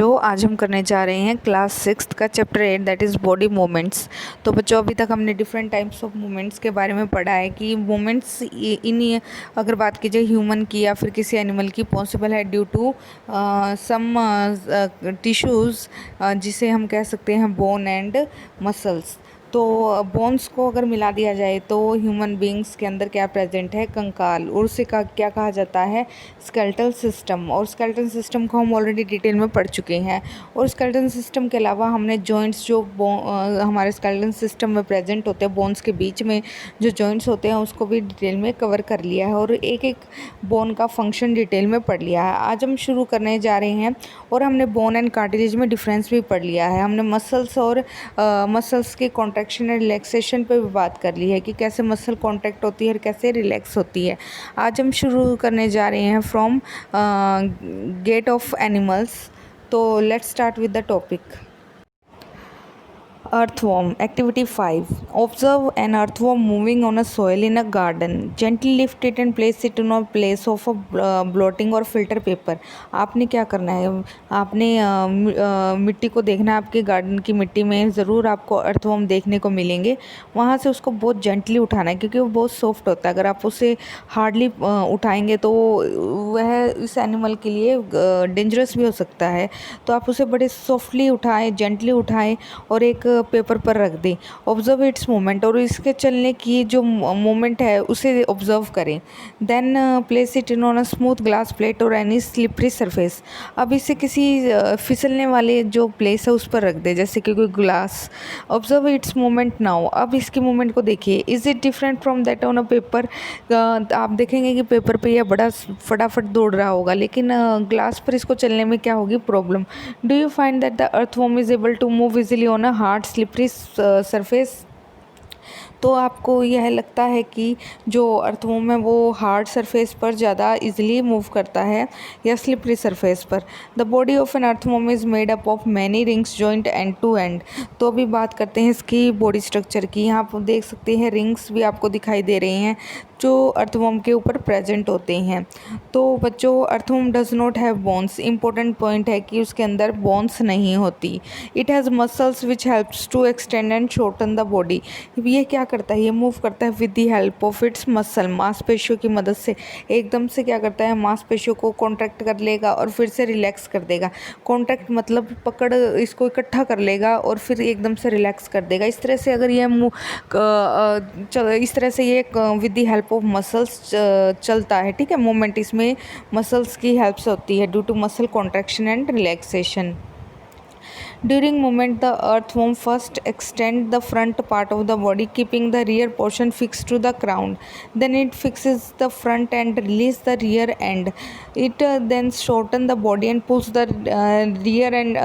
बच्चों, आज हम करने जा रहे हैं क्लास 6 का chapter 8 that is body movements. तो बच्चों, अभी तक हमने डिफरेंट टाइप्स ऑफ मूवमेंट्स के बारे में पढ़ा है कि मूवमेंट्स इन अगर बात की जाए ह्यूमन की या फिर किसी एनिमल की पॉसिबल है ड्यू टू सम टिश्यूज़ जिसे हम कह सकते हैं बोन एंड मसल्स। तो बोन्स को अगर मिला दिया जाए तो ह्यूमन बींग्स के अंदर क्या प्रेजेंट है, कंकाल, और उसे क्या कहा जाता है, स्केलेटल सिस्टम। और स्केलेटल सिस्टम को हम ऑलरेडी डिटेल में पढ़ चुके हैं। और स्केलेटल सिस्टम के अलावा हमने जॉइंट्स जो हमारे स्केलेटल सिस्टम में प्रेजेंट होते हैं, बोन्स के बीच में जो जॉइंट्स होते हैं उसको भी डिटेल में कवर कर लिया है और एक एक बोन का फंक्शन डिटेल में पढ़ लिया है। आज हम शुरू करने जा रहे हैं और हमने बोन एंड कार्टिलेज में डिफरेंस भी पढ़ लिया है। हमने मसल्स और मसल्स के कॉन्ट्रैक्शन एंड रिलैक्सेशन पे भी बात कर ली है कि कैसे मसल कॉन्ट्रैक्ट होती है और कैसे रिलैक्स होती है। आज हम शुरू करने जा रहे हैं फ्रॉम गेट ऑफ एनिमल्स। तो let's start with the topic. Earthworm. Activity 5. Observe an earthworm moving on a soil in a garden. Gently lift it and place it in a place of a blotting or filter paper. आपने क्या करना है, आपने मिट्टी को देखना है। आपके गार्डन की मिट्टी में ज़रूर आपको अर्थवर्म देखने को मिलेंगे। वहाँ से उसको बहुत जेंटली उठाना है क्योंकि वो बहुत सॉफ्ट होता है। अगर आप उसे हार्डली उठाएंगे तो वह इस एनिमल के लिए डेंजरस भी हो सकता है। तो आप उसे बड़े सॉफ्टली उठाएं, जेंटली उठाएं और एक पेपर पर रख दें। ऑब्जर्व इट्स मूवमेंट, और इसके चलने की जो मूवमेंट है उसे ऑब्जर्व करें। Then place it in on a smooth glass plate और एनी स्लिपरी सरफेस। अब इसे किसी फिसलने वाले जो प्लेस है उस पर रख दें, जैसे कि कोई glass. Observe its movement now, अब इसकी मूवमेंट को देखिए। Is it different from that on a paper. आप देखेंगे कि पेपर पे यह बड़ा फटाफट दौड़ रहा होगा, लेकिन ग्लास पर इसको चलने में क्या होगी, problem. Do you find that the earthworm is able to move easily on a hard slippery surface. तो आपको यह लगता है कि जो अर्थवर्म है वो हार्ड सरफेस पर ज़्यादा इजीली मूव करता है या स्लिपरी सरफेस पर। The body of an earthworm is made up of many rings joint end to end. तो अभी बात करते हैं इसकी बॉडी स्ट्रक्चर की। यहाँ आप देख सकते हैं रिंग्स भी आपको दिखाई दे रही हैं जो अर्थवर्म के ऊपर प्रेजेंट होते हैं। तो बच्चों, earthworm does not have bones. Important point है कि उसके अंदर बोन्स नहीं होती। It has muscles which helps to extend and shorten the body. ये क्या करता है, ये मूव करता है with the help of its muscle, मांसपेशियों की मदद से। एकदम से क्या करता है, मांसपेशियों को कॉन्ट्रैक्ट कर लेगा और फिर से रिलैक्स कर देगा। कॉन्ट्रैक्ट मतलब पकड़, इसको इकट्ठा कर लेगा और फिर एकदम से रिलैक्स कर देगा। इस तरह से अगर ये इस तरह से ये with the help of muscles चलता है, ठीक है। मूवमेंट इसमें मसल्स की हेल्प से होती है due to muscle contraction and relaxation. During movement, the earthworm first extend the front part of the body, keeping the rear portion fixed to the ground. Then it fixes the front and release the rear end. It then shorten the body and pulls the rear end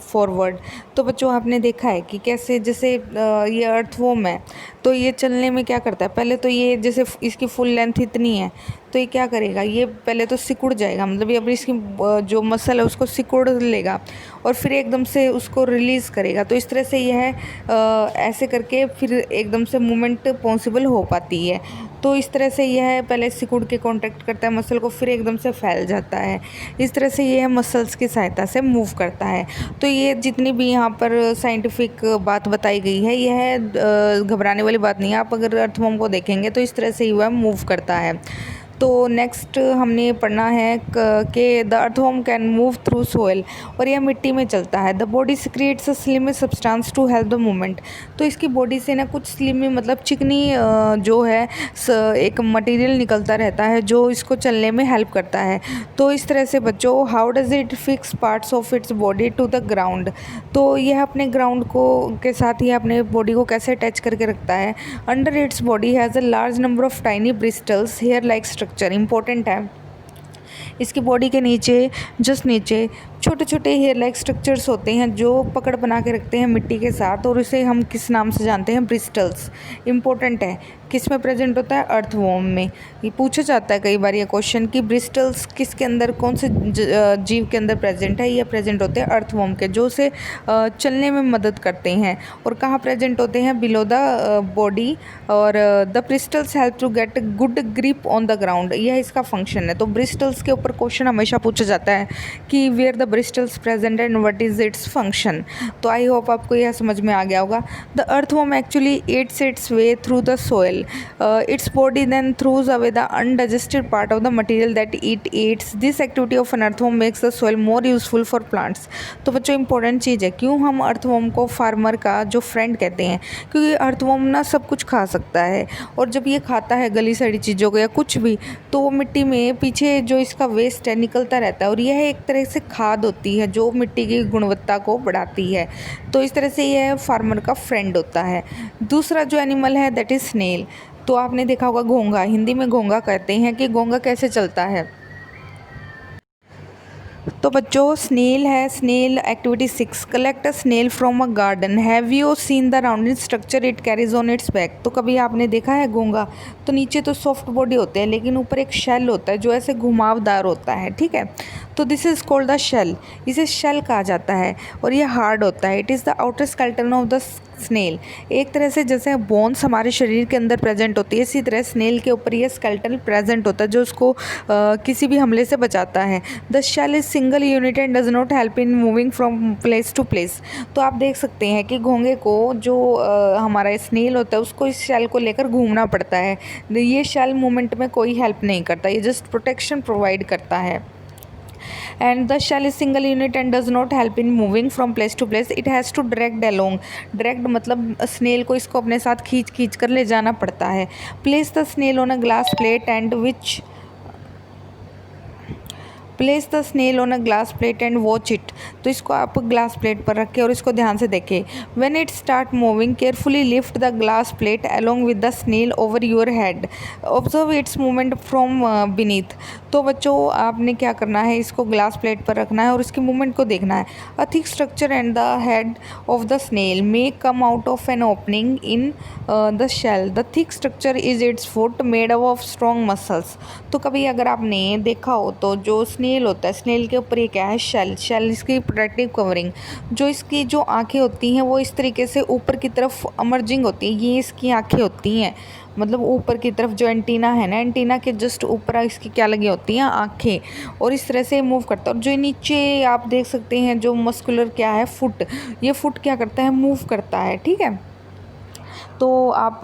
forward. तो बच्चों, आपने देखा है कि कैसे, जैसे ये earthworm है तो ये चलने में क्या करता है, पहले तो ये जैसे इसकी फुल लेंथ इतनी है तो ये क्या करेगा, ये पहले तो सिकुड़ जाएगा, मतलब ये अपनी इसकी जो मसल है उसको सिकुड़ लेगा और फिर एकदम से उसको रिलीज़ करेगा। तो इस तरह से यह ऐसे करके फिर एकदम से मूवमेंट पॉसिबल हो पाती है। तो इस तरह से यह पहले सिकुड़ के कॉन्ट्रैक्ट करता है मसल को, फिर एकदम से फैल जाता है। इस तरह से यह मसल्स की सहायता से मूव करता है। तो ये जितनी भी यहाँ पर साइंटिफिक बात बताई गई है, यह घबराने वाली बात नहीं है। आप अगर अर्थवर्म को देखेंगे तो इस तरह से ही वह मूव करता है। तो नेक्स्ट हमने पढ़ना है कि the earthworm can move through soil, और यह मिट्टी में चलता है। The body secretes a slimy substance to help the movement. तो इसकी बॉडी से ना कुछ स्लिमी मतलब चिकनी जो है एक मटेरियल निकलता रहता है जो इसको चलने में हेल्प करता है। तो इस तरह से बच्चों, how does it fix parts of its body to the ground. तो यह अपने ग्राउंड को के साथ ही अपने बॉडी को कैसे अटैच करके रखता है। Under its body has a large number of tiny bristles hair like structure. Important है, इसकी बॉडी के नीचे, जस्ट नीचे छोटे छोटे हेयर लाइक स्ट्रक्चर्स होते हैं जो पकड़ बना के रखते हैं मिट्टी के साथ, और इसे हम किस नाम से जानते हैं, ब्रिस्टल्स। इंपॉर्टेंट है, किस में प्रेजेंट होता है, अर्थवर्म में। ये पूछा जाता है कई बार ये क्वेश्चन कि ब्रिस्टल्स किसके अंदर, कौन से जीव के अंदर प्रेजेंट है। ये प्रेजेंट होते हैं अर्थवर्म के, जो उसे चलने में मदद करते हैं। और कहाँ प्रेजेंट होते हैं, बिलो द बॉडी। और the bristles help to get good grip on the ground, यह इसका फंक्शन है। तो ब्रिस्टल्स के ऊपर क्वेश्चन हमेशा पूछा जाता है कि where the the bristles present and what is its function. तो आई होप आपको यह समझ में आ गया होगा। The earthworm actually eats its way through the soil, its body then throws away the undigested part of the material that it eats. This activity of an earthworm makes the soil more useful for plants. तो बच्चों important चीज़ है, क्यों हम earthworm को farmer का जो friend कहते हैं, क्योंकि अर्थवर्म ना सब कुछ खा सकता है, और जब ये खाता है गली सड़ी चीज़ों को या कुछ भी, तो वो मिट्टी में पीछे जो इसका वेस्ट है निकलता रहता है, और यह एक तरह से खाद होती है जो मिट्टी की गुणवत्ता को बढ़ाती है। तो इस तरह से यह फार्मर का फ्रेंड होता है। दूसरा जो एनिमल है दैट इज़ स्नेल। तो आपने देखा होगा घोंघा, हिंदी में घोंघा कहते हैं, कि घोंघा कैसे चलता है। तो बच्चों स्नेल है, snail activity 6, collect a snail from a garden, have you seen the rounded structure it carries on its back. तो कभी आपने देखा है घोंघा, तो नीचे तो सॉफ्ट बॉडी होते हैं, लेकिन ऊपर एक शेल होता है जो ऐसे घुमावदार होता है, ठीक है। तो this is called the shell, इसे शेल कहा जाता है, और ये हार्ड होता है। It is the outer skeleton of the snail. एक तरह से जैसे बोन्स हमारे शरीर के अंदर प्रेजेंट होती है, इसी तरह स्नेल के ऊपर ये स्केलेटन प्रेजेंट होता है जो उसको किसी भी हमले से बचाता है। The shell is single unit and does not help in moving from place to place. तो आप देख सकते हैं कि घोंघे को जो हमारा स्नेल होता है उसको इस शेल को लेकर घूमना पड़ता है। ये शेल मूवमेंट में कोई हेल्प नहीं करता, ये जस्ट प्रोटेक्शन प्रोवाइड करता है। And the shell is single unit and does not help in moving from place to place. It has to drag along. Drag मतलब स्नेल को इसको अपने साथ खींच कर ले जाना पड़ता है। Place the snail on a glass plate and which place the snail on a glass plate and watch it. तो इसको आप ग्लास प्लेट पर रखें और इसको ध्यान से देखें। When it start moving carefully lift the glass plate along with the snail over your head, observe its movement from beneath. तो बच्चों आपने क्या करना है, इसको ग्लास प्लेट पर रखना है और इसकी मूवमेंट को देखना है। A thick structure and the head of the snail may come out of an opening in the shell. The thick structure is its foot made up of strong muscles. तो कभी अगर आपने देखा हो तो जो स्नेल होता है, स्नेल के ऊपर ये क्या है, शेल। शेल इसकी प्रोटेक्टिव कवरिंग। जो इसकी जो आंखें होती हैं वो इस तरीके से ऊपर की तरफ अमर्जिंग होती है, ये इसकी आंखें होती हैं, मतलब ऊपर की तरफ जो एंटीना है ना, एंटीना के जस्ट ऊपर इसकी क्या लगी होती हैं, आंखें, और इस तरह से मूव करता है। और जो नीचे आप देख सकते हैं जो मस्कुलर क्या है, फुट, ये फुट क्या करता है, मूव करता है, ठीक है। तो आप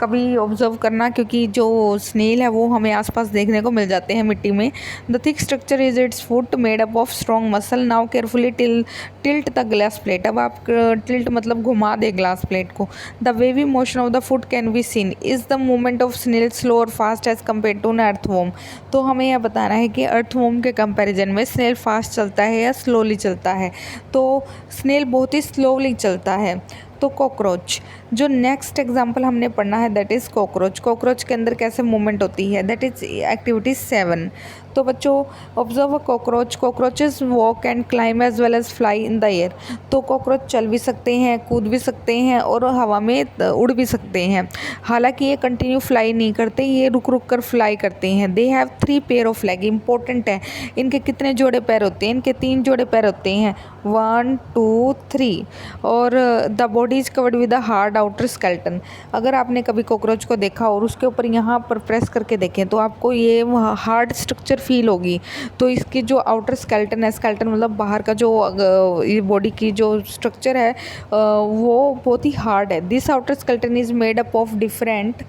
कभी ऑब्जर्व करना, क्योंकि जो स्नेल है वो हमें आसपास देखने को मिल जाते हैं मिट्टी में। The thick structure is its foot made up of strong muscle. Now carefully tilt the glass plate. अब आप टिल्ट मतलब घुमा दे ग्लास प्लेट को। The wavy motion of the foot can be seen. Is the movement of snail slow और fast as compare to an earthworm. तो हमें यह बताना है कि अर्थवॉर्म के कंपैरिजन में स्नेल फास्ट चलता है या स्लोली चलता है। तो स्नेल बहुत ही स्लोली चलता है। तो कॉकरोच, जो नेक्स्ट एग्जांपल हमने पढ़ना है दैट इज़ कॉकरोच। कॉकरोच के अंदर कैसे मूवमेंट होती है, दैट इज़ एक्टिविटी 7। तो बच्चों observe a cockroach. Cockroaches walk and climb as well as fly in the air. तो कॉकरोच चल भी सकते हैं, कूद भी सकते हैं और हवा में उड़ भी सकते हैं। हालांकि ये कंटिन्यू फ्लाई नहीं करते, ये रुक रुक कर फ्लाई करते हैं। They have 3 pair of leg. Important है, इनके कितने जोड़े पैर होते हैं, इनके 3 जोड़े पैर होते हैं, 1 2 3। और the body is covered with a hard outer skeleton. अगर आपने कभी कॉकरोच को देखा और उसके ऊपर यहाँ पर प्रेस करके देखें तो आपको ये हार्ड स्ट्रक्चर फील होगी। तो इसकी जो आउटर स्केलेटन है, स्केलेटन मतलब बाहर का जो ये बॉडी की जो स्ट्रक्चर है वो बहुत ही हार्ड है। This outer skeleton is made up of different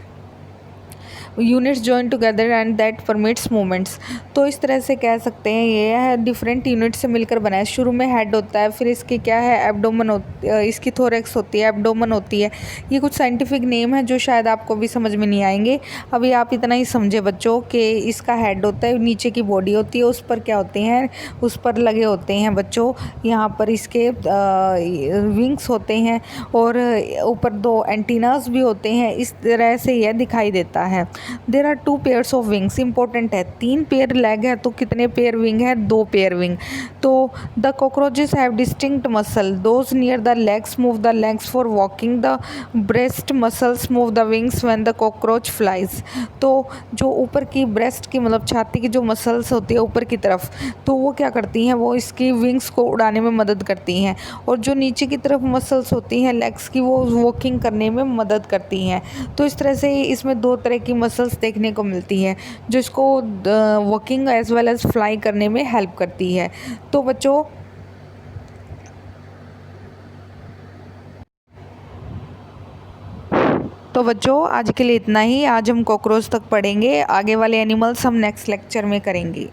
units join together and that permits movements. तो इस तरह से कह सकते हैं ये है डिफरेंट यूनिट से मिलकर बना है। शुरू में हेड होता है, फिर इसकी क्या है, एब्डोमन होती है, इसकी थोरेक्स होती है, एब्डोमन होती है। ये कुछ साइंटिफिक नेम है जो शायद आपको भी समझ में नहीं आएंगे। अभी आप इतना ही समझे बच्चों कि इसका हेड होता है, नीचे की बॉडी होती है, उस पर क्या होते हैं, उस पर लगे होते हैं बच्चों यहाँ पर इसके विंग्स होते हैं और ऊपर 2 एंटीनास भी होते हैं। इस तरह से यह दिखाई देता है। There are 2 pairs of wings. Important है, 3 पेयर लेग है तो कितने पेयर विंग है, 2 पेयर विंग। तो the cockroaches have distinct muscle. Those near the legs move the legs for walking. The breast muscles move the wings when the cockroach flies. तो जो ऊपर की ब्रेस्ट की मतलब छाती की जो मसल्स होती है ऊपर की तरफ, तो वो क्या करती हैं, वो इसकी विंग्स को उड़ाने में मदद करती हैं। और जो नीचे की तरफ मसल्स होती हैं लेग्स की, वो वॉकिंग करने में मदद करती हैं। तो इस तरह से इसमें 2 तरह की मसल्स देखने को मिलती हैं जो इसको working as well as fly करने में हेल्प करती है। तो बच्चों आज के लिए इतना ही। आज हम कॉकरोच तक पढ़ेंगे, आगे वाले एनिमल्स हम नेक्स्ट लेक्चर में करेंगे।